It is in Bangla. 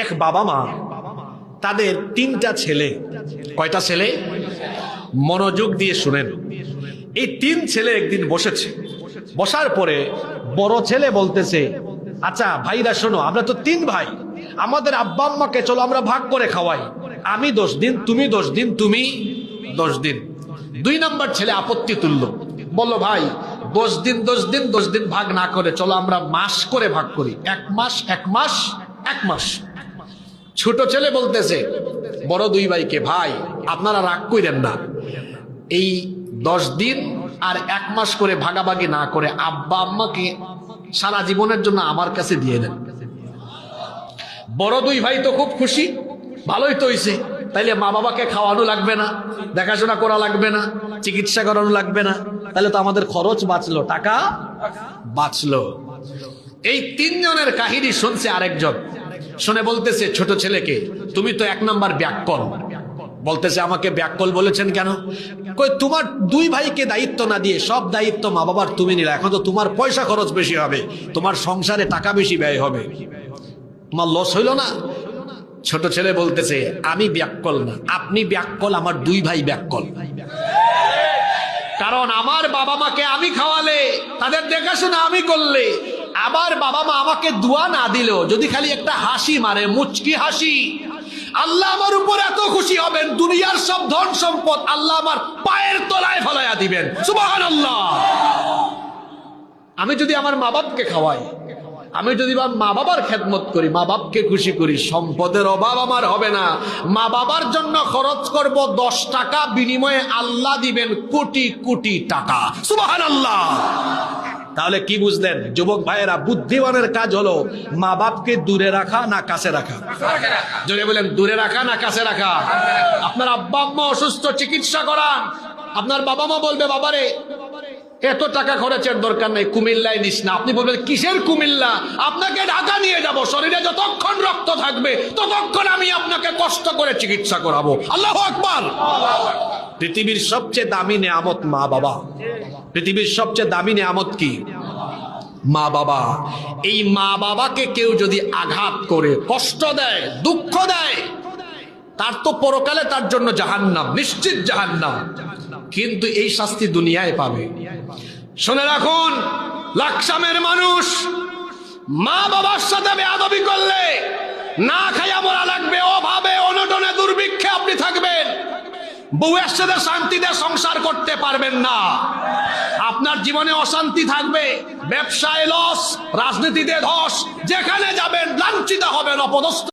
এক বাবা মা তাদের তিনটা ছেলে। কয়টা ছেলে? মনোযোগ দিয়ে শুনেন। এই তিন ছেলে একদিন বসেছে। বসার পরে বড় ছেলে বলতেছে, আচ্ছা ভাইরা শোনো, আমরা তো তিন ভাই, আমাদের আব্বা আম্মাকে চলো আমরা ভাগ করে খাওয়াই। আমি 10 দিন, তুমি 10 দিন, তুমি 10 দিন। 2 নম্বর ছেলে আপত্তি তুললো, বললো ভাই 10 দিন 10 দিন 10 দিন ভাগ না করে চলো আমরা মাস করে ভাগ করি, 1 মাস 1 মাস 1 মাস। ছোট ছেলে বলতেছে বড় 2 ভাইকে, ভাই আপনারা রাগ কইরেন না, এই 10 দিন আর 1 মাস করে ভাগাভাগি না করে আব্বা আম্মাকে সারা জীবনের জন্য আমার কাছে দিয়ে দেন। বড় 2 ভাই তো খুব খুশি, ভালোই তো হইছে, তাইলে মা বাবাকে খাওয়ানো লাগবে না, দেখাশোনা করা লাগবে না, চিকিৎসা করানো লাগবে না, তাহলে তো আমাদের খরচ বাঁচলো, টাকা বাঁচলো। এই 3 জনের কাহিনী শুনছে আরেকজন, শুনে বলতেছে ছোট ছেলেকে, তুমি তো 1 নাম্বার ব্যাককল। বলতেছে আমাকে ব্যাককল বলেছেন কেন? কই তোমার 2 ভাইকে দায়িত্ব না দিয়ে সব দায়িত্ব মা বাবার তুমি নিলা, এখন তো তোমার পয়সা খরচ বেশি হবে, তোমার সংসারে টাকা বেশি ব্যয় হবে, তোমার লস হইল না? ছোট ছেলে বলতেছে আমি ব্যাককল না, আপনি ব্যাককল, আমার 2 ভাই ব্যাককল। কারণ আমার বাবা মাকে আমি খাওয়ালে, তাদের দেখাশোনা আমি করলে, আবার বাবা মা আমাকে দোয়া না দিলেও যদি খালি একটা হাসি মারে, মুচকি হাসি, আল্লাহ আমার উপর এত খুশি হবেন, দুনিয়ার সব ধন সম্পদ আল্লাহ আমার পায়ের তলায় ফলাইয়া দিবেন। সুবহানাল্লাহ। আমি যদি আমার মা বাপকে খাওয়াই, আমি যদি মা বাবার খেদমত করি, মা বাপকে খুশি করি, সম্পদের অভাব আমার হবে না। মা বাবার জন্য খরচ করব 10 টাকা, বিনিময়ে আল্লাহ দিবেন কোটি কোটি টাকা। সুবহানাল্লাহ। তাহলে কি বুঝলেন যুবক ভাইয়েরা? বুদ্ধিমানের কাজ হলো মা বাপকে দূরে রাখা না কাছে রাখা? জোরে বলেন, দূরে রাখা না কাছে রাখা? আপনার আব্বা আম্মা অসুস্থ, চিকিৎসা করান। আপনার বাবা মা বলবে বাবারে এত টাকা খরচের দরকার নেই, কুমিল্লায় নিস না। আপনি বলবেন কিসের কুমিল্লা? আপনাকে ঢাকা নিয়ে যাব, শরীরে যতক্ষণ রক্ত থাকবে ততক্ষণ আমি আপনাকে কষ্ট করে চিকিৎসা করাবো। আল্লাহু আকবার। পৃথিবীর সবচেয়ে দামি নেয়ামত মা বাবা। পৃথিবীর সবচেয়ে দামি নেয়ামত কি? মা বাবা। এই মা বাবাকে কেউ যদি আঘাত করে, কষ্ট দেয়, দুঃখ দেয়, তার তো পরকালে তার জন্য জাহান্নাম, নিশ্চিত জাহান্নাম। কিন্তু এই শাস্তি দুনিয়ায় পাবে। শুনে রাখুন, লাকসামের মানুষ মা বাবার সাথে বেয়াদবি করলে না খাইয়া মরা লাগবে, অভাবে অনটনে দুর্ভিক্ষে আপনি থাকবেন, বউয়ের সাথে শান্তিতে সংসার করতে পারবেন না, আপনার জীবনে অশান্তি থাকবে, ব্যবসায় লস, রাজনীতিতে ধস, যেখানে যাবেন লাঞ্ছিত হবেন, অপদস্থ